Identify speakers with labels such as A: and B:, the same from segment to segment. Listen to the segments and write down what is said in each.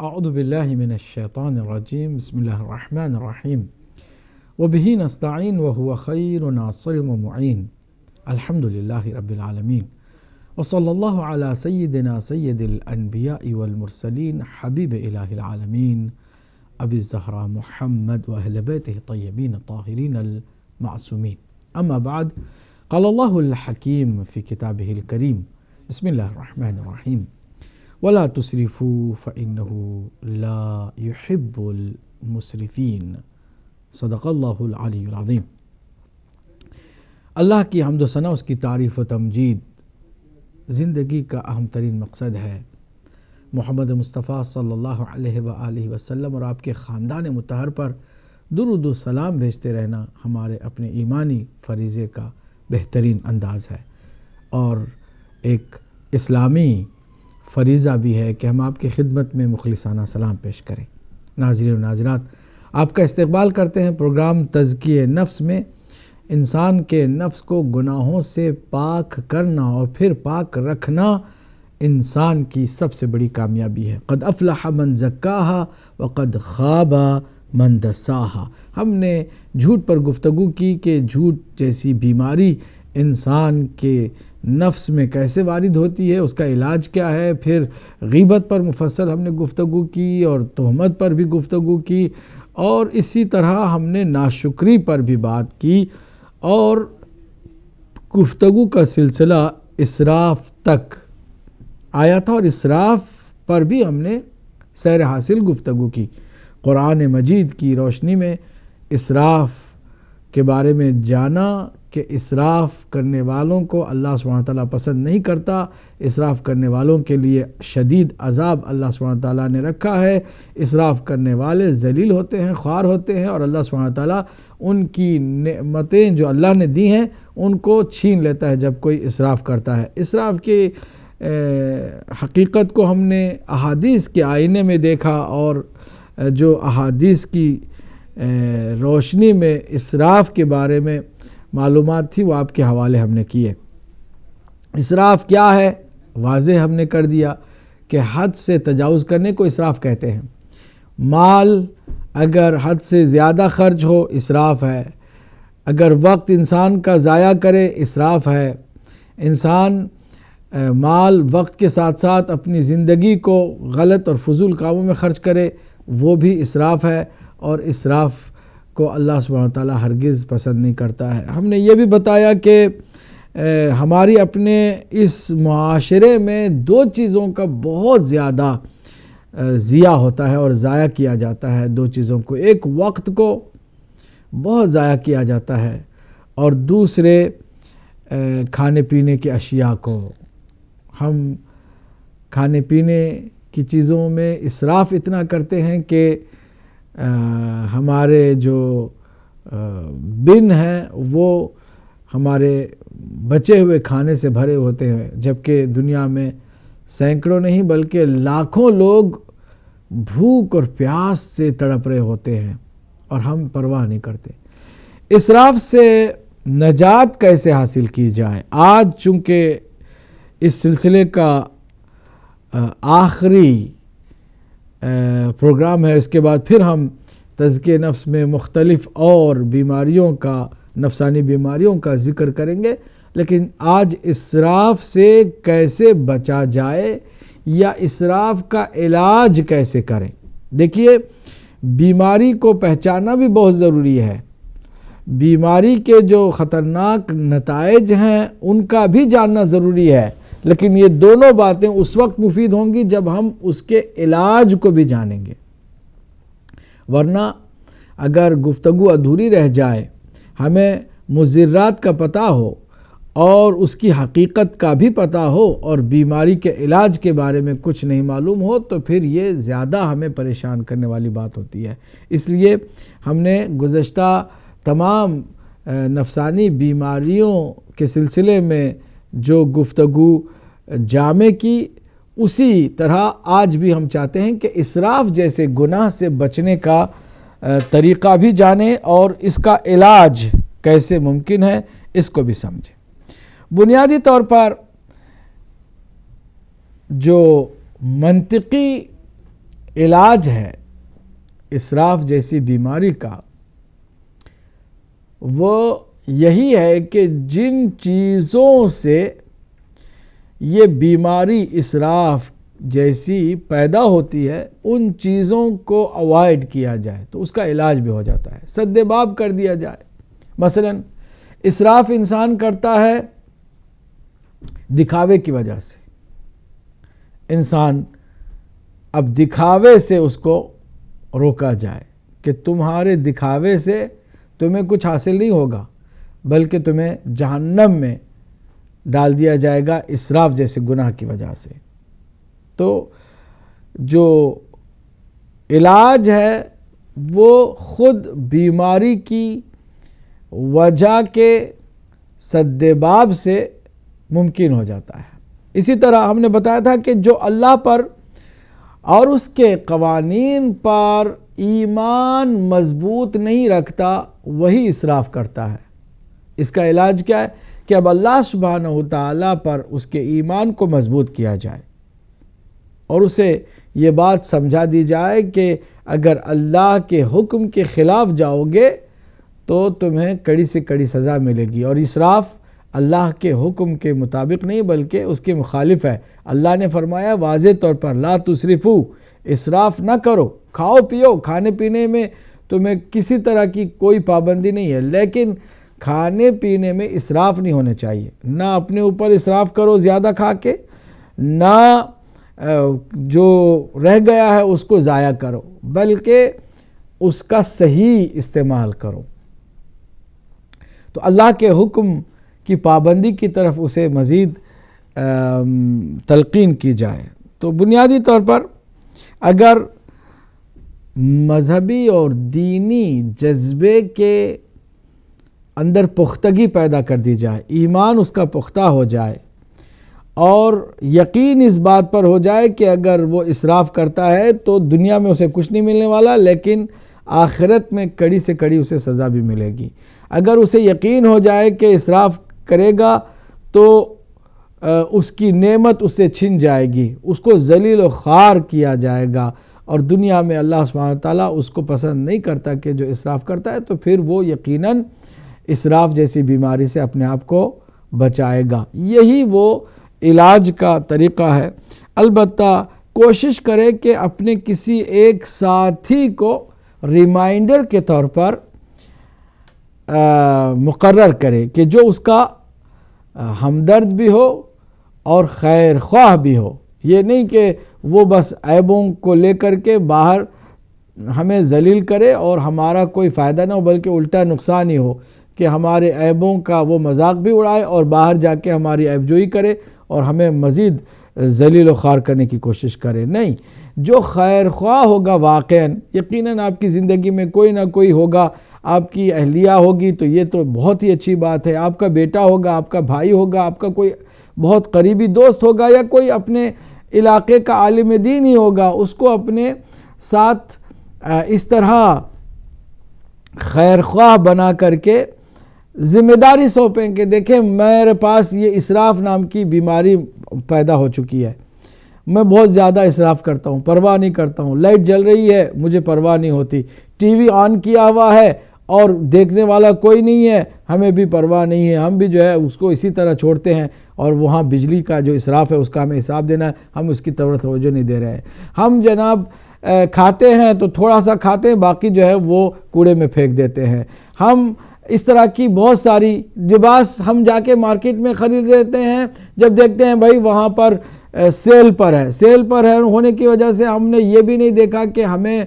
A: اعوذ باللہ من الشیطان الرجیم بسم اللہ الرحمن الرحیم وبہ نستعین وہو خیر ناصر ومعین الحمد للہ رب العالمین وصلی اللہ علی سیدنا سید الانبیاء والمرسلین حبیب الہ العالمین ابی الزہراء محمد واہل بیتہ الطیبین الطاہرین المعصومین اما بعد قال اللہ الحکیم فی کتابہ الکریم بسم اللہ الرحمن الرحیم ولا تسرفوا فإنه لا يحب المسرفین صدق اللہ العلی العظیم۔ اللہ کی حمد و ثنا، اس کی تعریف و تمجید زندگی کا اہم ترین مقصد ہے۔ محمد مصطفیٰ صلی اللہ علیہ وآلہ وسلم اور آپ کے خاندان مطہر پر درود و سلام بھیجتے رہنا ہمارے اپنے ایمانی فریضے کا بہترین انداز ہے، اور ایک اسلامی فریضہ بھی ہے کہ ہم آپ کی خدمت میں مخلصانہ سلام پیش کریں۔ ناظرین و ناظرات، آپ کا استقبال کرتے ہیں پروگرام تزکیہ نفس میں۔ انسان کے نفس کو گناہوں سے پاک کرنا اور پھر پاک رکھنا انسان کی سب سے بڑی کامیابی ہے۔ قد افلح من زکاہا وقد خاب من دساہا۔ ہم نے جھوٹ پر گفتگو کی کہ جھوٹ جیسی بیماری انسان کے نفس میں کیسے وارد ہوتی ہے، اس کا علاج کیا ہے۔ پھر غیبت پر مفصل ہم نے گفتگو کی اور تہمت پر بھی گفتگو کی، اور اسی طرح ہم نے ناشکری پر بھی بات کی، اور گفتگو کا سلسلہ اسراف تک آیا تھا، اور اسراف پر بھی ہم نے سیر حاصل گفتگو کی۔ قرآن مجید کی روشنی میں اسراف کے بارے میں جانا کہ اسراف کرنے والوں کو اللہ سبحانہ تعالیٰ پسند نہیں کرتا، اسراف کرنے والوں کے لیے شدید عذاب اللہ سبحانہ تعالیٰ نے رکھا ہے۔ اسراف کرنے والے ذلیل ہوتے ہیں، خوار ہوتے ہیں، اور اللہ سبحانہ تعالیٰ ان کی نعمتیں جو اللہ نے دی ہیں ان کو چھین لیتا ہے جب کوئی اسراف کرتا ہے۔ اسراف کی حقیقت کو ہم نے احادیث کے آئینے میں دیکھا، اور جو احادیث کی روشنی میں اسراف کے بارے میں معلومات تھی وہ آپ کے حوالے ہم نے کیے۔ اسراف کیا ہے واضح ہم نے کر دیا کہ حد سے تجاوز کرنے کو اسراف کہتے ہیں۔ مال اگر حد سے زیادہ خرچ ہو اسراف ہے، اگر وقت انسان کا ضائع کرے اسراف ہے، انسان مال وقت کے ساتھ ساتھ اپنی زندگی کو غلط اور فضول کاموں میں خرچ کرے وہ بھی اسراف ہے، اور اسراف کو اللہ سبحانہ تعالیٰ ہرگز پسند نہیں کرتا ہے۔ ہم نے یہ بھی بتایا کہ ہماری اپنے اس معاشرے میں دو چیزوں کا بہت زیادہ ضیاع ہوتا ہے اور ضائع کیا جاتا ہے۔ دو چیزوں کو، ایک وقت کو بہت ضائع کیا جاتا ہے، اور دوسرے کھانے پینے کی اشیاء کو۔ ہم کھانے پینے کی چیزوں میں اسراف اتنا کرتے ہیں کہ ہمارے جو بن ہیں وہ ہمارے بچے ہوئے کھانے سے بھرے ہوتے ہیں، جبکہ دنیا میں سینکڑوں نہیں بلکہ لاکھوں لوگ بھوک اور پیاس سے تڑپ رہے ہوتے ہیں، اور ہم پرواہ نہیں کرتے۔ اسراف سے نجات کیسے حاصل کی جائے؟ آج چونکہ اس سلسلے کا آخری پروگرام ہے، اس کے بعد پھر ہم تزکیہ نفس میں مختلف اور بیماریوں کا، نفسانی بیماریوں کا ذکر کریں گے، لیکن آج اسراف سے کیسے بچا جائے یا اسراف کا علاج کیسے کریں۔ دیکھیے، بیماری کو پہچاننا بھی بہت ضروری ہے۔ بیماری کے جو خطرناک نتائج ہیں ان کا بھی جاننا ضروری ہے، لیکن یہ دونوں باتیں اس وقت مفید ہوں گی جب ہم اس کے علاج کو بھی جانیں گے، ورنہ اگر گفتگو ادھوری رہ جائے، ہمیں مضرات کا پتہ ہو اور اس کی حقیقت کا بھی پتہ ہو اور بیماری کے علاج کے بارے میں کچھ نہیں معلوم ہو، تو پھر یہ زیادہ ہمیں پریشان کرنے والی بات ہوتی ہے۔ اس لیے ہم نے گزشتہ تمام نفسانی بیماریوں کے سلسلے میں جو گفتگو جامع کی، اسی طرح آج بھی ہم چاہتے ہیں کہ اسراف جیسے گناہ سے بچنے کا طریقہ بھی جانیں اور اس کا علاج کیسے ممکن ہے اس کو بھی سمجھیں۔ بنیادی طور پر جو منطقی علاج ہے اسراف جیسی بیماری کا وہ یہی ہے کہ جن چیزوں سے یہ بیماری اسراف جیسی پیدا ہوتی ہے ان چیزوں کو اوائڈ کیا جائے تو اس کا علاج بھی ہو جاتا ہے، سد باب کر دیا جائے۔ مثلا اسراف انسان کرتا ہے دکھاوے کی وجہ سے، انسان اب دکھاوے سے اس کو روکا جائے کہ تمہارے دکھاوے سے تمہیں کچھ حاصل نہیں ہوگا بلکہ تمہیں جہنم میں ڈال دیا جائے گا اسراف جیسے گناہ کی وجہ سے۔ تو جو علاج ہے وہ خود بیماری کی وجہ کے سد باب سے ممکن ہو جاتا ہے۔ اسی طرح ہم نے بتایا تھا کہ جو اللہ پر اور اس کے قوانین پر ایمان مضبوط نہیں رکھتا وہی اسراف کرتا ہے۔ اس کا علاج کیا ہے کہ اب اللہ سبحانہ وتعالی پر اس کے ایمان کو مضبوط کیا جائے اور اسے یہ بات سمجھا دی جائے کہ اگر اللہ کے حکم کے خلاف جاؤ گے تو تمہیں کڑی سے کڑی سزا ملے گی، اور اسراف اللہ کے حکم کے مطابق نہیں بلکہ اس کے مخالف ہے۔ اللہ نے فرمایا واضح طور پر لا تسرفو، اسراف نہ کرو، کھاؤ پیو، کھانے پینے میں تمہیں کسی طرح کی کوئی پابندی نہیں ہے، لیکن کھانے پینے میں اسراف نہیں ہونے چاہیے۔ نہ اپنے اوپر اسراف کرو زیادہ کھا کے، نہ جو رہ گیا ہے اس کو ضائع کرو، بلکہ اس کا صحیح استعمال کرو۔ تو اللہ کے حکم کی پابندی کی طرف اسے مزید تلقین کی جائے۔ تو بنیادی طور پر اگر مذہبی اور دینی جذبے کے اندر پختگی پیدا کر دی جائے، ایمان اس کا پختہ ہو جائے اور یقین اس بات پر ہو جائے کہ اگر وہ اسراف کرتا ہے تو دنیا میں اسے کچھ نہیں ملنے والا لیکن آخرت میں کڑی سے کڑی اسے سزا بھی ملے گی۔ اگر اسے یقین ہو جائے کہ اسراف کرے گا تو اس کی نعمت اس سے چھن جائے گی، اس کو ذلیل و خوار کیا جائے گا، اور دنیا میں اللہ سبحانہ وتعالیٰ اس کو پسند نہیں کرتا کہ جو اسراف کرتا ہے، تو پھر وہ یقیناً اسراف جیسی بیماری سے اپنے آپ کو بچائے گا۔ یہی وہ علاج کا طریقہ ہے۔ البتہ کوشش کرے کہ اپنے کسی ایک ساتھی کو ریمائنڈر کے طور پر مقرر کرے کہ جو اس کا ہمدرد بھی ہو اور خیر خواہ بھی ہو۔ یہ نہیں کہ وہ بس عیبوں کو لے کر کے باہر ہمیں ذلیل کرے اور ہمارا کوئی فائدہ نہ ہو بلکہ الٹا نقصان ہی ہو کہ ہمارے عیبوں کا وہ مذاق بھی اڑائے اور باہر جا کے ہماری عیب جوئی کرے اور ہمیں مزید ذلیل و خوار کرنے کی کوشش کرے۔ نہیں، جو خیر خواہ ہوگا واقعاً، یقیناً آپ کی زندگی میں کوئی نہ کوئی ہوگا، آپ کی اہلیہ ہوگی تو یہ تو بہت ہی اچھی بات ہے، آپ کا بیٹا ہوگا، آپ کا بھائی ہوگا، آپ کا کوئی بہت قریبی دوست ہوگا یا کوئی اپنے علاقے کا عالم دین ہی ہوگا، اس کو اپنے ساتھ اس طرح خیر خواہ بنا کر کے ذمہ داری سونپیں کہ دیکھیں میرے پاس یہ اسراف نام کی بیماری پیدا ہو چکی ہے، میں بہت زیادہ اسراف کرتا ہوں، پرواہ نہیں کرتا ہوں، لائٹ جل رہی ہے مجھے پرواہ نہیں ہوتی، ٹی وی آن کیا ہوا ہے اور دیکھنے والا کوئی نہیں ہے، ہمیں بھی پرواہ نہیں ہے، ہم بھی جو ہے اس کو اسی طرح چھوڑتے ہیں، اور وہاں بجلی کا جو اسراف ہے اس کا ہمیں حساب دینا ہے، ہم اس کی طرف توجہ نہیں دے رہے ہیں۔ ہم جناب کھاتے ہیں تو تھوڑا سا کھاتے ہیں، باقی جو ہے وہ کوڑے میں پھینک دیتے ہیں۔ ہم اس طرح کی بہت ساری لباس ہم جا کے مارکیٹ میں خرید لیتے ہیں، جب دیکھتے ہیں بھائی وہاں پر سیل پر ہے ہونے کی وجہ سے ہم نے یہ بھی نہیں دیکھا کہ ہمیں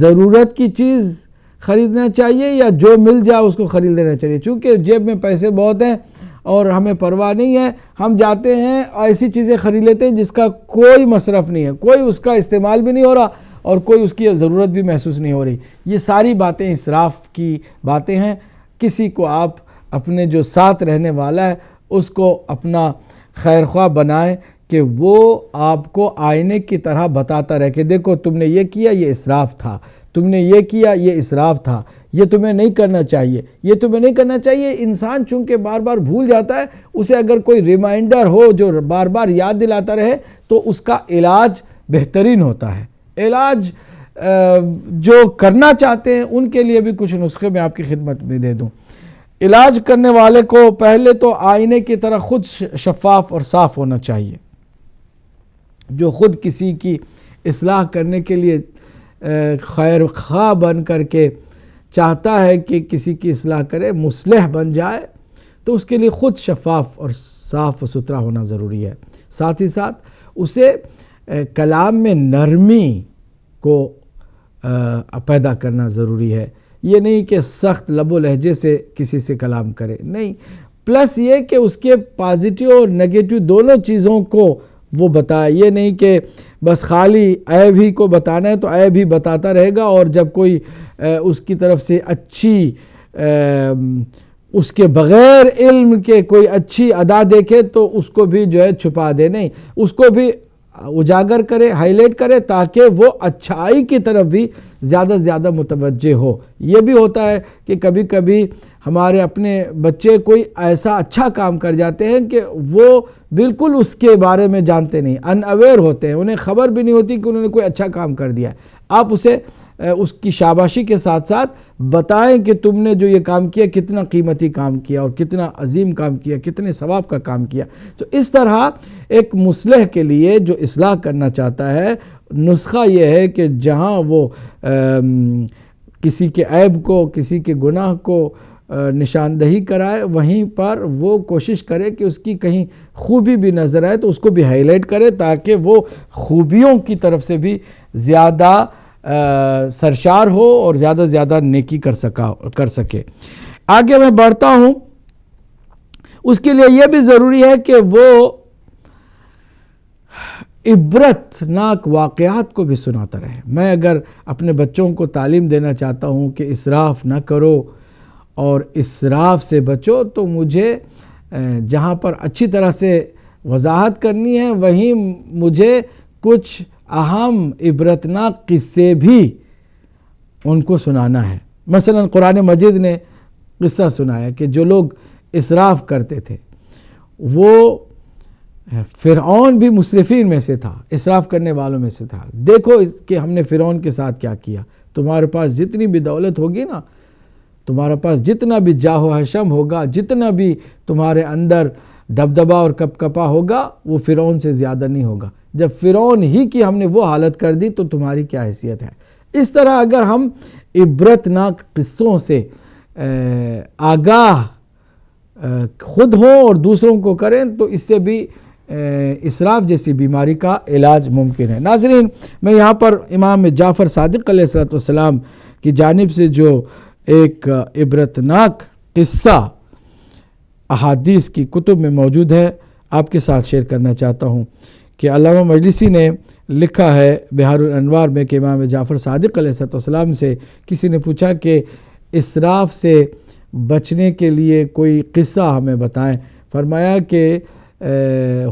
A: ضرورت کی چیز خریدنا چاہیے یا جو مل جائے اس کو خرید لینا چاہیے، چونکہ جیب میں پیسے بہت ہیں اور ہمیں پرواہ نہیں ہے، ہم جاتے ہیں ایسی چیزیں خرید لیتے ہیں جس کا کوئی مصرف نہیں ہے، کوئی اس کا استعمال بھی نہیں ہو رہا اور کوئی اس کی ضرورت بھی محسوس نہیں ہو رہی۔ یہ ساری باتیں اسراف کی باتیں ہیں۔ کسی کو آپ اپنے جو ساتھ رہنے والا ہے اس کو اپنا خیر خواہ بنائیں کہ وہ آپ کو آئینے کی طرح بتاتا رہے کہ دیکھو تم نے یہ کیا، یہ اسراف تھا، تم نے یہ کیا، یہ اسراف تھا، یہ تمہیں نہیں کرنا چاہیے، یہ تمہیں نہیں کرنا چاہیے۔ انسان چونکہ بار بار بھول جاتا ہے، اسے اگر کوئی ریمائنڈر ہو جو بار بار یاد دلاتا رہے تو اس کا علاج بہترین ہوتا ہے۔ علاج جو کرنا چاہتے ہیں ان کے لیے بھی کچھ نسخے میں آپ کی خدمت میں دے دوں۔ علاج کرنے والے کو پہلے تو آئینے کی طرح خود شفاف اور صاف ہونا چاہیے۔ جو خود کسی کی اصلاح کرنے کے لیے خیر خواہ بن کر کے چاہتا ہے کہ کسی کی اصلاح کرے، مصلح بن جائے، تو اس کے لیے خود شفاف اور صاف و ستھرا ہونا ضروری ہے۔ ساتھ ہی ساتھ اسے کلام میں نرمی کو پیدا کرنا ضروری ہے۔ یہ نہیں کہ سخت لب و لہجے سے کسی سے کلام کرے، نہیں، پلس یہ کہ اس کے پازیٹیو اور نیگیٹو دونوں چیزوں کو وہ بتائے۔ یہ نہیں کہ بس خالی عیب ہی کو بتانا ہے تو عیب ہی بتاتا رہے گا، اور جب کوئی اس کی طرف سے اچھی اس کے بغیر علم کے کوئی اچھی ادا دیکھے تو اس کو بھی جو ہے چھپا دے، نہیں، اس کو بھی اجاگر کرے، ہائی لائٹ کرے، تاکہ وہ اچھائی کی طرف بھی زیادہ سے زیادہ متوجہ ہو۔ یہ بھی ہوتا ہے کہ کبھی کبھی ہمارے اپنے بچے کوئی ایسا اچھا کام کر جاتے ہیں کہ وہ بالکل اس کے بارے میں جانتے نہیں، ان اویئر ہوتے ہیں، انہیں خبر بھی نہیں ہوتی کہ انہوں نے کوئی اچھا کام کر دیا ہے۔ آپ اسے اس کی شاباشی کے ساتھ ساتھ بتائیں کہ تم نے جو یہ کام کیا کتنا قیمتی کام کیا اور کتنا عظیم کام کیا، کتنے ثواب کا کام کیا۔ تو اس طرح ایک مصلح کے لیے جو اصلاح کرنا چاہتا ہے، نسخہ یہ ہے کہ جہاں وہ کسی کے عیب کو، کسی کے گناہ کو نشاندہی کرائے، وہیں پر وہ کوشش کرے کہ اس کی کہیں خوبی بھی نظر آئے تو اس کو بھی ہائی لائٹ کرے، تاکہ وہ خوبیوں کی طرف سے بھی زیادہ سرشار ہو اور زیادہ سے زیادہ نیکی کر سکے۔ آگے میں بڑھتا ہوں، اس کے لیے یہ بھی ضروری ہے کہ وہ عبرت ناک واقعات کو بھی سناتا رہے۔ میں اگر اپنے بچوں کو تعلیم دینا چاہتا ہوں کہ اسراف نہ کرو اور اسراف سے بچو، تو مجھے جہاں پر اچھی طرح سے وضاحت کرنی ہے وہیں مجھے کچھ اہم عبرتناک قصے بھی ان کو سنانا ہے۔ مثلا قرآن مجید نے قصہ سنایا کہ جو لوگ اسراف کرتے تھے، وہ فرعون بھی مسرفین میں سے تھا، اسراف کرنے والوں میں سے تھا۔ دیکھو کہ ہم نے فرعون کے ساتھ کیا کیا۔ تمہارے پاس جتنی بھی دولت ہوگی نا، تمہارے پاس جتنا بھی جاہ و حشم ہوگا، جتنا بھی تمہارے اندر دبدبہ اور کپکپا ہوگا، وہ فرعون سے زیادہ نہیں ہوگا۔ جب فرعون ہی کی ہم نے وہ حالت کر دی تو تمہاری کیا حیثیت ہے۔ اس طرح اگر ہم عبرتناک قصوں سے آگاہ خود ہوں اور دوسروں کو کریں تو اس سے بھی اسراف جیسی بیماری کا علاج ممکن ہے۔ ناظرین، میں یہاں پر امام جعفر صادق علیہ السلام کی جانب سے جو ایک عبرتناک قصہ احادیث کی کتب میں موجود ہے آپ کے ساتھ شیئر کرنا چاہتا ہوں کہ علامہ مجلسی نے لکھا ہے بحار الانوار میں کہ امام جعفر صادق علیہ السلام سے کسی نے پوچھا کہ اسراف سے بچنے کے لیے کوئی قصہ ہمیں بتائیں۔ فرمایا کہ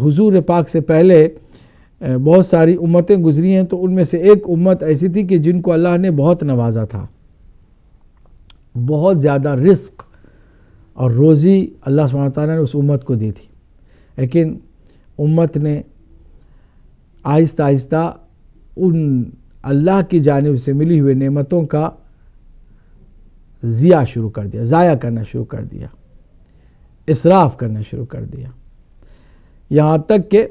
A: حضور پاک سے پہلے بہت ساری امتیں گزری ہیں، تو ان میں سے ایک امت ایسی تھی کہ جن کو اللہ نے بہت نوازا تھا، بہت زیادہ رزق اور روزی اللہ سبحانہ وتعالیٰ نے اس امت کو دی تھی، لیکن امت نے آہستہ آہستہ ان اللہ کی جانب سے ملی ہوئی نعمتوں کا ضائع کرنا شروع کر دیا، اسراف کرنا شروع کر دیا، یہاں تک کہ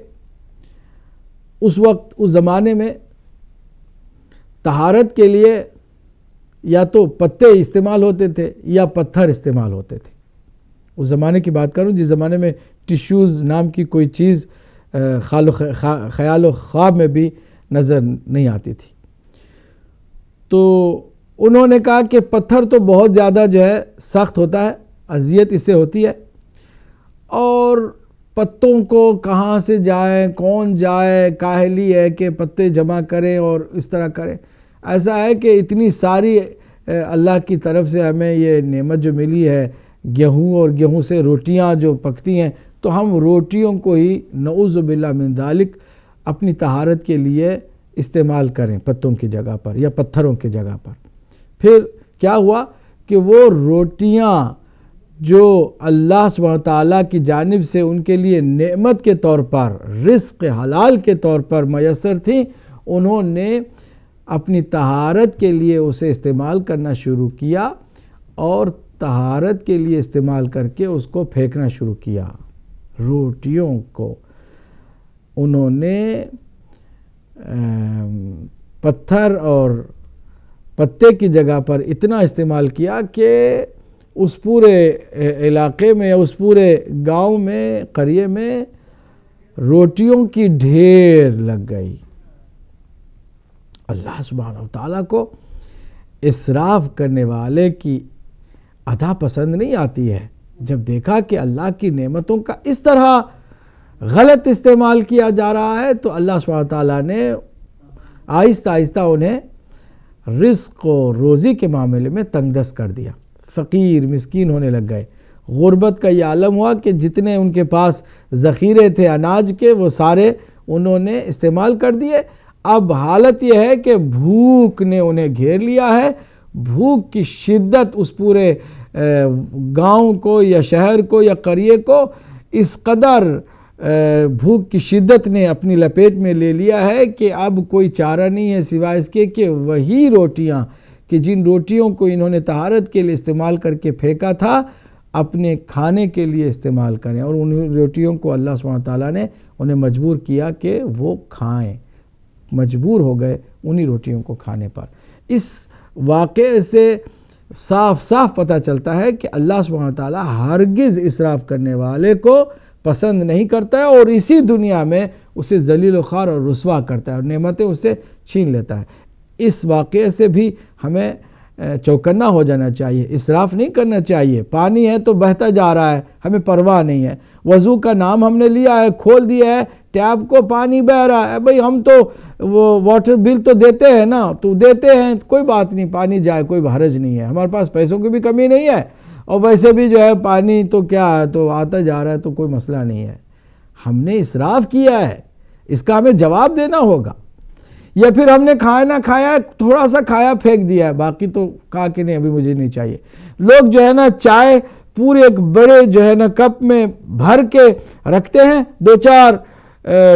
A: اس وقت اس زمانے میں طہارت کے لیے یا تو پتے استعمال ہوتے تھے یا پتھر استعمال ہوتے تھے۔ اس زمانے کی بات کروں جس زمانے میں ٹیشوز نام کی کوئی چیز خیال و خواب میں بھی نظر نہیں آتی تھی، تو انہوں نے کہا کہ پتھر تو بہت زیادہ جو ہے سخت ہوتا ہے، اذیت اس سے ہوتی ہے، اور پتوں کو کہاں سے جائیں، کون جائے، کاہلی ہے کہ پتے جمع کرے اور اس طرح کرے۔ ایسا ہے کہ اتنی ساری اللہ کی طرف سے ہمیں یہ نعمت جو ملی ہے، گیہوں اور گیہوں سے روٹیاں جو پکتی ہیں، تو ہم روٹیوں کو ہی نعوذ باللہ من ذالک اپنی طہارت کے لیے استعمال کریں پتوں کی جگہ پر یا پتھروں کی جگہ پر۔ پھر کیا ہوا کہ وہ روٹیاں جو اللہ سبحانہ تعالیٰ کی جانب سے ان کے لیے نعمت کے طور پر، رزق حلال کے طور پر میسر تھیں، انہوں نے اپنی طہارت کے لیے اسے استعمال کرنا شروع کیا اور طہارت کے لیے استعمال کر کے اس کو پھینکنا شروع کیا۔ روٹیوں کو انہوں نے پتھر اور پتے کی جگہ پر اتنا استعمال کیا کہ اس پورے علاقے میں، اس پورے گاؤں میں، قریے میں روٹیوں کی ڈھیر لگ گئی۔ اللہ سبحانہ و تعالیٰ کو اسراف کرنے والے کی ادا پسند نہیں آتی ہے۔ جب دیکھا کہ اللہ کی نعمتوں کا اس طرح غلط استعمال کیا جا رہا ہے تو اللہ سبحانہ و تعالیٰ نے آہستہ آہستہ انہیں رزق و روزی کے معاملے میں تنگ دست کر دیا، فقیر مسکین ہونے لگ گئے۔ غربت کا یہ عالم ہوا کہ جتنے ان کے پاس ذخیرے تھے اناج کے وہ سارے انہوں نے استعمال کر دیے۔ اب حالت یہ ہے کہ بھوک نے انہیں گھیر لیا ہے۔ بھوک کی شدت اس پورے گاؤں کو یا شہر کو یا قریے کو اس قدر بھوک کی شدت نے اپنی لپیٹ میں لے لیا ہے کہ اب کوئی چارہ نہیں ہے سوائے اس کے کہ وہی روٹیاں کہ جن روٹیوں کو انہوں نے طہارت کے لیے استعمال کر کے پھینکا تھا اپنے کھانے کے لیے استعمال کریں، اور ان روٹیوں کو اللہ سبحانہ وتعالیٰ نے انہیں مجبور کیا کہ وہ کھائیں، مجبور ہو گئے انہی روٹیوں کو کھانے پر۔ اس واقعے سے صاف صاف پتہ چلتا ہے کہ اللہ سبحانہ وتعالیٰ ہرگز اسراف کرنے والے کو پسند نہیں کرتا ہے، اور اسی دنیا میں اسے ذلیل و خوار اور رسوا کرتا ہے اور نعمتیں اسے چھین لیتا ہے۔ اس واقعے سے بھی ہمیں چوکنا ہو جانا چاہیے، اسراف نہیں کرنا چاہیے۔ پانی ہے تو بہتا جا رہا ہے، ہمیں پرواہ نہیں ہے۔ وضو کا نام ہم نے لیا ہے، کھول دیا ہے ٹیپ کو، پانی بہہ رہا ہے، بھئی ہم تو وہ واٹر بل تو دیتے ہیں نا، تو دیتے ہیں کوئی بات نہیں، پانی جائے کوئی حرج نہیں ہے، ہمارے پاس پیسوں کی بھی کمی نہیں ہے، اور ویسے بھی جو ہے پانی تو کیا ہے تو آتا جا رہا ہے تو کوئی مسئلہ نہیں ہے۔ ہم نے اسراف کیا ہے، اس کا ہمیں جواب دینا ہوگا۔ یا پھر ہم نے کھایا نہ کھایا، تھوڑا سا کھایا پھینک دیا ہے، باقی تو کہا کہ نہیں ابھی مجھے نہیں چاہیے۔ لوگ جو ہے نا چائے پورے ایک بڑے جو ہے نا کپ میں بھر کے رکھتے ہیں، دو چار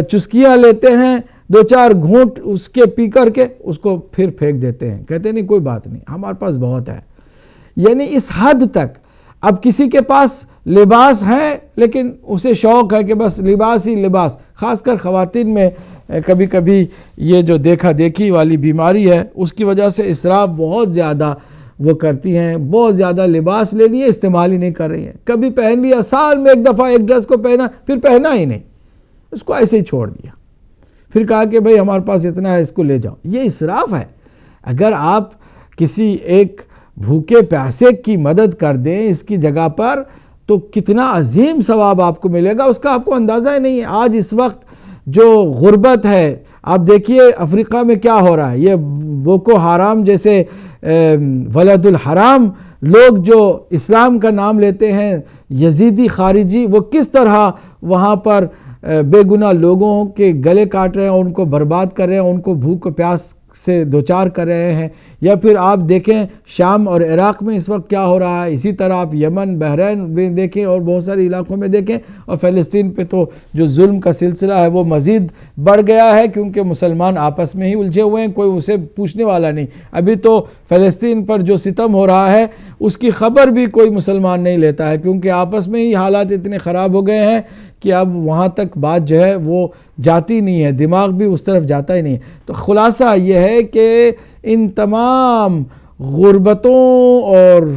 A: چسکیاں لیتے ہیں، دو چار گھونٹ اس کے پی کر کے اس کو پھر پھینک دیتے ہیں، کہتے ہیں نہیں کوئی بات نہیں ہمارے پاس بہت ہے۔ یعنی اس حد تک اب کسی کے پاس لباس ہے لیکن اسے شوق ہے کہ بس لباس ہی لباس، خاص کر خواتین میں کبھی کبھی یہ جو دیکھا دیکھی والی بیماری ہے اس کی وجہ سے اسراف بہت زیادہ وہ کرتی ہیں، بہت زیادہ لباس لے لیے استعمال ہی نہیں کر رہی ہیں، کبھی پہن لیا سال میں ایک دفعہ ایک ڈریس کو پہنا پھر پہنا ہی نہیں، اس کو ایسے ہی چھوڑ دیا، پھر کہا کہ بھئی ہمارے پاس اتنا ہے اس کو لے جاؤ۔ یہ اسراف ہے۔ اگر آپ کسی ایک بھوکے پیاسے کی مدد کر دیں اس کی جگہ پر تو کتنا عظیم ثواب آپ کو ملے گا، اس کا آپ کو اندازہ ہی نہیں ہے۔ آج اس وقت جو غربت ہے، آپ دیکھیے افریقہ میں کیا ہو رہا ہے، یہ بوکو حرام جیسے ولد الحرام لوگ جو اسلام کا نام لیتے ہیں، یزیدی خارجی، وہ کس طرح وہاں پر بے گناہ لوگوں کے گلے کاٹ رہے ہیں، ان کو برباد کر رہے ہیں، ان کو بھوک و پیاس سے دوچار کر رہے ہیں۔ یا پھر آپ دیکھیں شام اور عراق میں اس وقت کیا ہو رہا ہے، اسی طرح آپ یمن بحرین میں دیکھیں اور بہت سارے علاقوں میں دیکھیں، اور فلسطین پہ تو جو ظلم کا سلسلہ ہے وہ مزید بڑھ گیا ہے کیونکہ مسلمان آپس میں ہی الجھے ہوئے ہیں، کوئی اسے پوچھنے والا نہیں۔ ابھی تو فلسطین پر جو ستم ہو رہا ہے اس کی خبر بھی کوئی مسلمان نہیں لیتا ہے کیونکہ آپس میں ہی حالات اتنے خراب ہو گئے ہیں کہ اب وہاں تک بات جو ہے وہ جاتی نہیں ہے، دماغ بھی اس طرف جاتا ہی نہیں ہے۔ تو خلاصہ یہ ہے کہ ان تمام غربتوں اور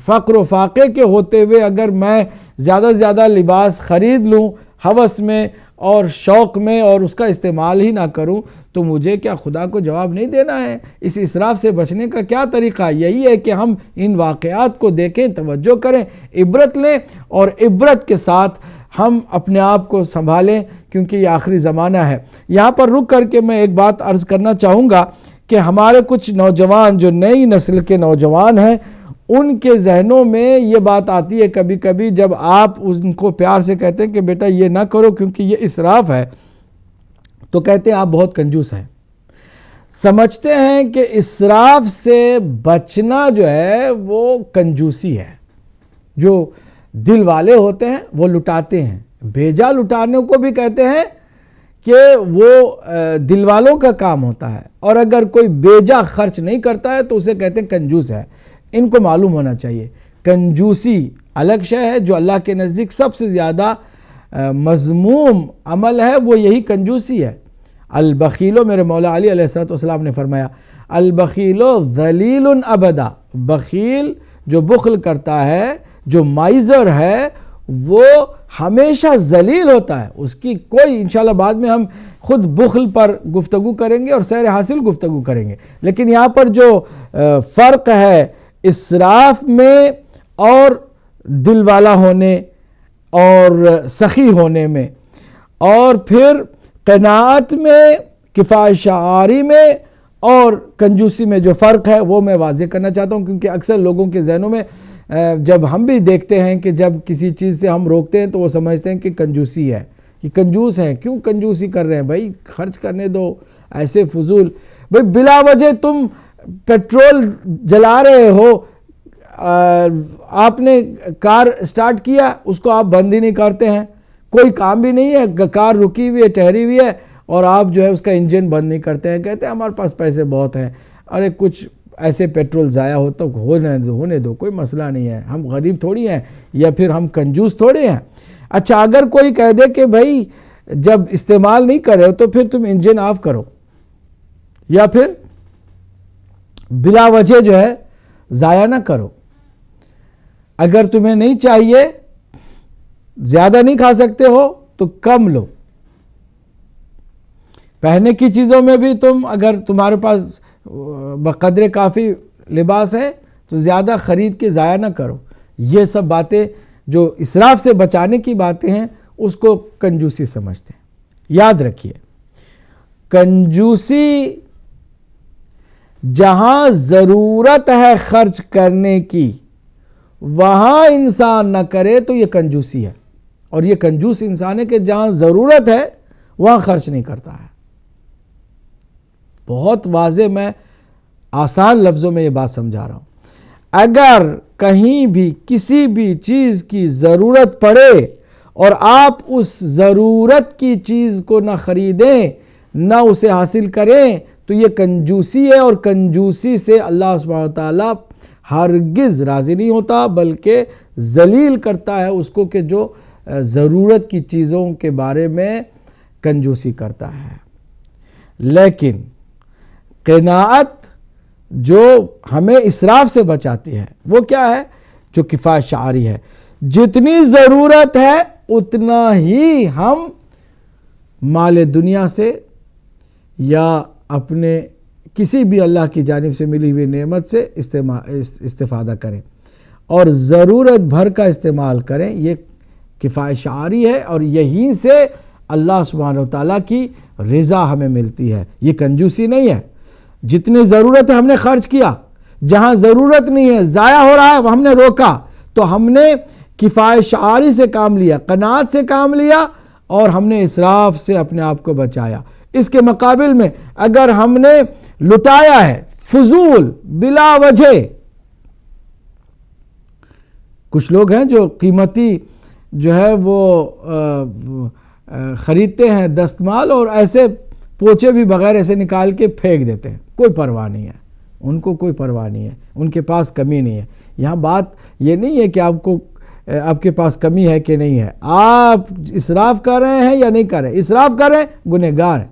A: فقر و فاقے کے ہوتے ہوئے اگر میں زیادہ سے زیادہ لباس خرید لوں ہوس میں اور شوق میں اور اس کا استعمال ہی نہ کروں تو مجھے کیا خدا کو جواب نہیں دینا ہے؟ اس اسراف سے بچنے کا کیا طریقہ؟ یہی ہے کہ ہم ان واقعات کو دیکھیں، توجہ کریں، عبرت لیں اور عبرت کے ساتھ ہم اپنے آپ کو سنبھالیں کیونکہ یہ آخری زمانہ ہے۔ یہاں پر رک کر کے میں ایک بات عرض کرنا چاہوں گا کہ ہمارے کچھ نوجوان جو نئی نسل کے نوجوان ہیں ان کے ذہنوں میں یہ بات آتی ہے کبھی کبھی جب آپ ان کو پیار سے کہتے ہیں کہ بیٹا یہ نہ کرو کیونکہ یہ اسراف ہے، تو کہتے ہیں آپ بہت کنجوس ہیں۔ سمجھتے ہیں کہ اسراف سے بچنا جو ہے وہ کنجوسی ہے۔ جو دل والے ہوتے ہیں وہ لٹاتے ہیں، بھیجا لٹانے کو بھی کہتے ہیں کہ وہ دل والوں کا کام ہوتا ہے، اور اگر کوئی بیجا خرچ نہیں کرتا ہے تو اسے کہتے ہیں کنجوس ہے۔ ان کو معلوم ہونا چاہیے کنجوسی الگ شے ہے، جو اللہ کے نزدیک سب سے زیادہ مذموم عمل ہے وہ یہی کنجوسی ہے۔ البخیل، میرے مولا علی علیہ السلام نے فرمایا البخیل ذلیل ابدا، بخیل جو بخل کرتا ہے، جو مائزر ہے، وہ ہمیشہ ذلیل ہوتا ہے۔ اس کی کوئی، انشاءاللہ بعد میں ہم خود بخل پر گفتگو کریں گے اور سیر حاصل گفتگو کریں گے، لیکن یہاں پر جو فرق ہے اسراف میں اور دل والا ہونے اور سخی ہونے میں، اور پھر قناعت میں، کفایت شعاری میں اور کنجوسی میں جو فرق ہے وہ میں واضح کرنا چاہتا ہوں، کیونکہ اکثر لوگوں کے ذہنوں میں جب ہم بھی دیکھتے ہیں کہ جب کسی چیز سے ہم روکتے ہیں تو وہ سمجھتے ہیں کہ کنجوسی ہے، یہ کنجوس ہیں، کیوں کنجوسی کر رہے ہیں بھائی، خرچ کرنے دو، ایسے فضول بھائی بلا وجہ تم پیٹرول جلا رہے ہو، آپ نے کار سٹارٹ کیا، اس کو آپ بند ہی نہیں کرتے ہیں، کوئی کام بھی نہیں ہے، کار رکی ہوئی ہے، ٹھہری ہوئی ہے، اور آپ جو ہے اس کا انجن بند نہیں کرتے ہیں، کہتے ہیں ہمارے پاس پیسے بہت ہیں، ارے کچھ ایسے پیٹرول ضائع ہو تو ہونے دو، کوئی مسئلہ نہیں ہے، ہم غریب تھوڑی ہیں یا پھر ہم کنجوس تھوڑے ہیں۔ اچھا، اگر کوئی کہہ دے کہ بھائی جب استعمال نہیں کرے تو پھر تم انجن آف کرو، یا پھر بلا وجہ جو ہے ضائع نہ کرو، اگر تمہیں نہیں چاہیے، زیادہ نہیں کھا سکتے ہو تو کم لو، پہننے کی چیزوں میں بھی تم، اگر تمہارے پاس بقدر کافی لباس ہے تو زیادہ خرید کے ضائع نہ کرو۔ یہ سب باتیں جو اسراف سے بچانے کی باتیں ہیں اس کو کنجوسی سمجھتے ہیں۔ یاد رکھیے، کنجوسی جہاں ضرورت ہے خرچ کرنے کی وہاں انسان نہ کرے تو یہ کنجوسی ہے، اور یہ کنجوس انسان ہے کہ جہاں ضرورت ہے وہاں خرچ نہیں کرتا ہے۔ بہت واضح، میں آسان لفظوں میں یہ بات سمجھا رہا ہوں۔ اگر کہیں بھی کسی بھی چیز کی ضرورت پڑے اور آپ اس ضرورت کی چیز کو نہ خریدیں نہ اسے حاصل کریں تو یہ کنجوسی ہے، اور کنجوسی سے اللہ سبحانہ وتعالی ہرگز راضی نہیں ہوتا، بلکہ ذلیل کرتا ہے اس کو کہ جو ضرورت کی چیزوں کے بارے میں کنجوسی کرتا ہے۔ لیکن قناعت جو ہمیں اسراف سے بچاتی ہے وہ کیا ہے؟ جو کفایت شعاری ہے، جتنی ضرورت ہے اتنا ہی ہم مال دنیا سے یا اپنے کسی بھی اللہ کی جانب سے ملی ہوئی نعمت سے استفادہ کریں، اور ضرورت بھر کا استعمال کریں۔ یہ کفایت شعاری ہے، اور یہیں سے اللہ سبحانہ وتعالیٰ کی رضا ہمیں ملتی ہے، یہ کنجوسی نہیں ہے۔ جتنی ضرورت ہے ہم نے خرچ کیا، جہاں ضرورت نہیں ہے ضائع ہو رہا ہے ہم نے روکا، تو ہم نے کفایت شعاری سے کام لیا، قناعت سے کام لیا، اور ہم نے اسراف سے اپنے آپ کو بچایا۔ اس کے مقابل میں اگر ہم نے لٹایا ہے فضول بلا وجہ، کچھ لوگ ہیں جو قیمتی جو ہے وہ خریدتے ہیں دستمال اور ایسے پوچھے بھی بغیر ایسے نکال کے پھینک دیتے ہیں، کوئی پرواہ نہیں ہے، ان کو کوئی پرواہ نہیں ہے، ان کے پاس کمی نہیں ہے۔ یہاں بات یہ نہیں ہے کہ آپ کے پاس کمی ہے کہ نہیں ہے، آپ اسراف کر رہے ہیں یا نہیں کر رہے ہیں۔ اسراف کر رہے ہیں گنہگار ہیں،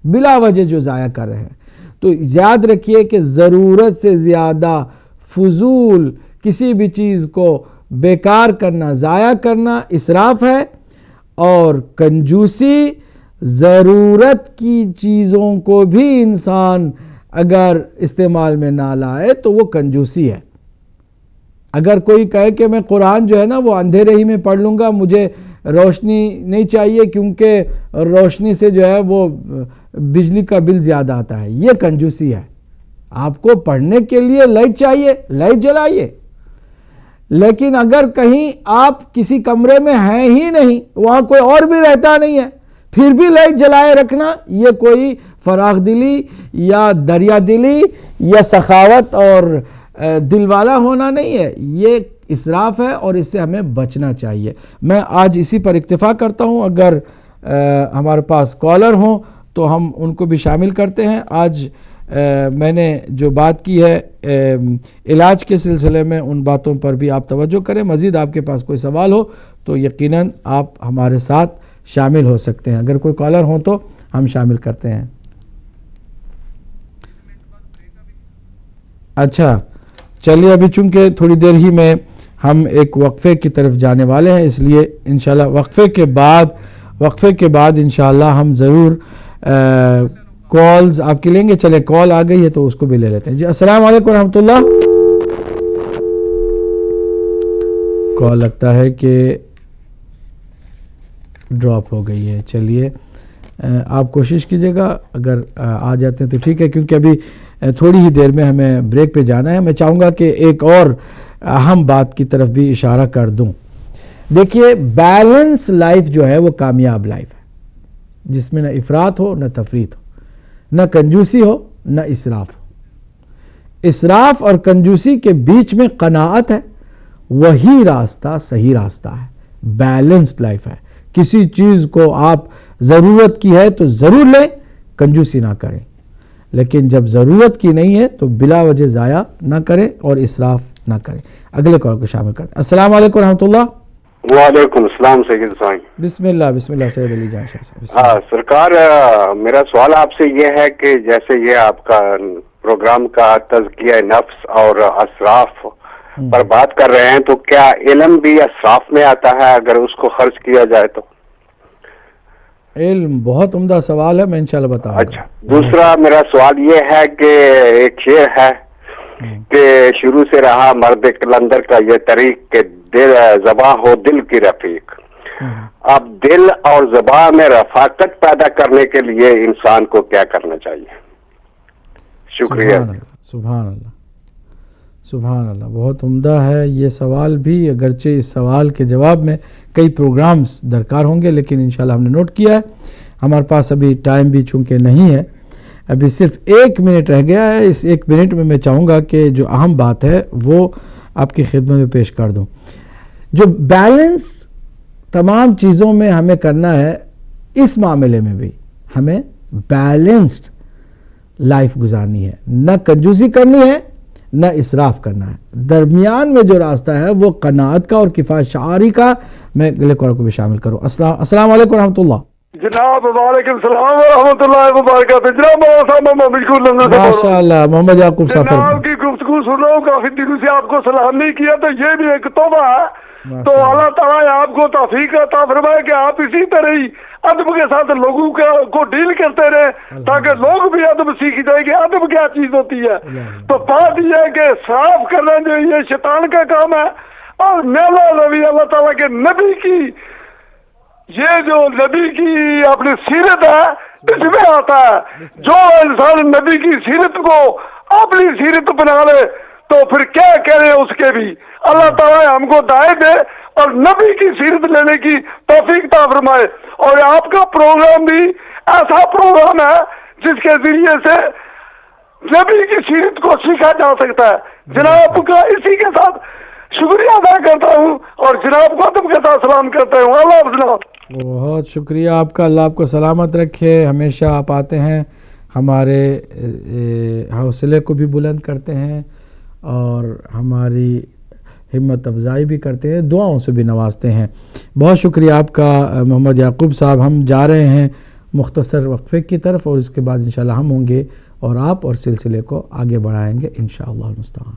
A: بلا وجہ جو ضائع کر رہے ہیں۔ تو یاد رکھیے کہ ضرورت سے زیادہ فضول کسی بھی چیز کو بیکار کرنا، ضائع کرنا اسراف ہے، اور کنجوسی ضرورت کی چیزوں کو بھی انسان اگر استعمال میں نہ لائے تو وہ کنجوسی ہے۔ اگر کوئی کہے کہ میں قرآن جو ہے نا وہ اندھیرے ہی میں پڑھ لوں گا، مجھے روشنی نہیں چاہیے کیونکہ روشنی سے جو ہے وہ بجلی کا بل زیادہ آتا ہے، یہ کنجوسی ہے۔ آپ کو پڑھنے کے لیے لائٹ چاہیے، لائٹ جلائیے، لیکن اگر کہیں آپ کسی کمرے میں ہیں ہی نہیں، وہاں کوئی اور بھی رہتا نہیں ہے، پھر بھی لائٹ جلائے رکھنا، یہ کوئی فراخ دلی یا دریا دلی یا سخاوت اور دل والا ہونا نہیں ہے، یہ اسراف ہے، اور اس سے ہمیں بچنا چاہیے۔ میں آج اسی پر اکتفا کرتا ہوں۔ اگر ہمارے پاس کالر ہوں تو ہم ان کو بھی شامل کرتے ہیں. آج میں نے جو بات کی ہے علاج کے سلسلے میں، ان باتوں پر بھی آپ توجہ کریں. مزید آپ کے پاس کوئی سوال ہو تو یقیناً آپ ہمارے ساتھ شامل ہو سکتے ہیں. اگر کوئی کالر ہوں تو ہم شامل کرتے ہیں. اچھا چلیے، ابھی چونکہ تھوڑی دیر ہی میں ہم ایک وقفے کی طرف جانے والے ہیں، اس لیے انشاءاللہ وقفے کے بعد انشاءاللہ ہم ضرور کالز آپ کی لیں گے. چلے کال آ گئی ہے تو اس کو بھی لے لیتے ہیں. جی السلام علیکم ورحمۃ اللہ. کال لگتا ہے کہ ڈراپ ہو گئی ہے. چلیے آپ کوشش کیجئے گا، اگر آ جاتے ہیں تو ٹھیک ہے، کیونکہ ابھی تھوڑی ہی دیر میں ہمیں بریک پہ جانا ہے. میں چاہوں گا کہ ایک اور اہم بات کی طرف بھی اشارہ کر دوں. دیکھیے بیلنس لائف جو ہے وہ کامیاب لائف ہے، جس میں نہ افراط ہو نہ تفریط ہو، نہ کنجوسی ہو نہ اسراف ہو. اسراف اور کنجوسی کے بیچ میں قناعت ہے، وہی راستہ صحیح راستہ ہے. بیلنسڈ لائف ہے. کسی چیز کو آپ ضرورت کی ہے تو ضرور لیں، کنجوسی نہ کریں، لیکن جب ضرورت کی نہیں ہے تو بلا وجہ ضائع نہ کریں اور اسراف نہ کریں. اگلے کال کو شامل کریں. السلام علیکم رحمۃ اللہ.
B: وعلیکم السلام سید صاحب.
A: بسم اللہ سید علی جان شاہ صاحب.
B: ہاں سرکار، میرا سوال آپ سے یہ ہے کہ جیسے یہ آپ کا پروگرام کا تزکیہ نفس اور اسراف پر بات کر رہے ہیں، تو کیا علم بھی اسراف میں آتا ہے اگر اس کو خرچ کیا جائے تو؟
A: علم بہت عمدہ سوال ہے، میں انشاءاللہ بتاؤں گا.
B: اچھا، دوسرا میرا سوال یہ ہے کہ ایک شعر ہے کہ شروع سے رہا مرد قلندر کا یہ طریق کہ دل زباں ہو دل کی رفیق. اب دل اور زباں میں رفاقت پیدا کرنے کے لیے انسان کو کیا کرنا چاہیے؟ شکریہ.
A: سبحان اللہ سبحان اللہ، بہت عمدہ ہے یہ سوال بھی. اگرچہ اس سوال کے جواب میں کئی پروگرامز درکار ہوں گے، لیکن انشاءاللہ ہم نے نوٹ کیا ہے. ہمارے پاس ابھی ٹائم بھی چونکہ نہیں ہے، ابھی صرف 1 منٹ رہ گیا ہے. اس 1 منٹ میں چاہوں گا کہ جو اہم بات ہے وہ آپ کی خدمت میں پیش کر دوں. جو بیلنس تمام چیزوں میں ہمیں کرنا ہے، اس معاملے میں بھی ہمیں بیلنسڈ لائف گزارنی ہے. نہ کنجوسی کرنی ہے نہ اسراف کرنا ہے. درمیان میں جو راستہ ہے وہ قناعت کا اور کفایت شعاری کا. میں اگلے کال کو بھی شامل کروں. السلام علیکم ورحمۃ اللہ.
C: جناب وعلیکم السلام ورحمۃ اللہ وبرکاتہ. جناب
A: ماشاء اللہ محمد یعقوب صاحب،
C: جناب کی گفتگو سن رہا ہوں، کافی دنوں سے آپ کو سلام نہیں کیا، تو یہ بھی ایک توبہ ہے. تو اللہ تعالیٰ آپ کو توفیق عطا فرمائے کہ آپ اسی طرح ہی ادب کے ساتھ لوگوں کو ڈیل کرتے رہے، تاکہ لوگ بھی ادب سیکھ جائیں کہ ادب کیا چیز ہوتی ہے. تو بات یہ ہے کہ صاف کرنا جو یہ شیطان کا کام ہے، اور میلا روی اللہ تعالیٰ کے نبی کی، یہ جو نبی کی اپنی سیرت ہے اس میں آتا ہے. جو انسان نبی کی سیرت کو اپنی سیرت بنا لے تو پھر کیا کرے اس کے بھی. اللہ تعالیٰ ہم کو دائیں دے اور نبی کی سیرت لینے کی توفیق عطا فرمائے. اور آپ کا پروگرام بھی ایسا پروگرام ہے جس کے ذریعے سے نبی کی سیرت کو سیکھا جا سکتا ہے. جناب کا اسی کے ساتھ شکریہ ادا کرتا ہوں اور جناب کو ادب کے ساتھ سلام کرتا ہوں. اللہ حافظ.
A: بہت شکریہ آپ کا، اللہ آپ کو سلامت رکھے. ہمیشہ آپ آتے ہیں، ہمارے حوصلے کو بھی بلند کرتے ہیں اور ہماری ہمت افزائی بھی کرتے ہیں، دعاؤں سے بھی نوازتے ہیں. بہت شکریہ آپ کا محمد یعقوب صاحب. ہم جا رہے ہیں مختصر وقفے کی طرف اور اس کے بعد انشاءاللہ ہم ہوں گے اور آپ اور سلسلے کو آگے بڑھائیں گے انشاءاللہ المستعان.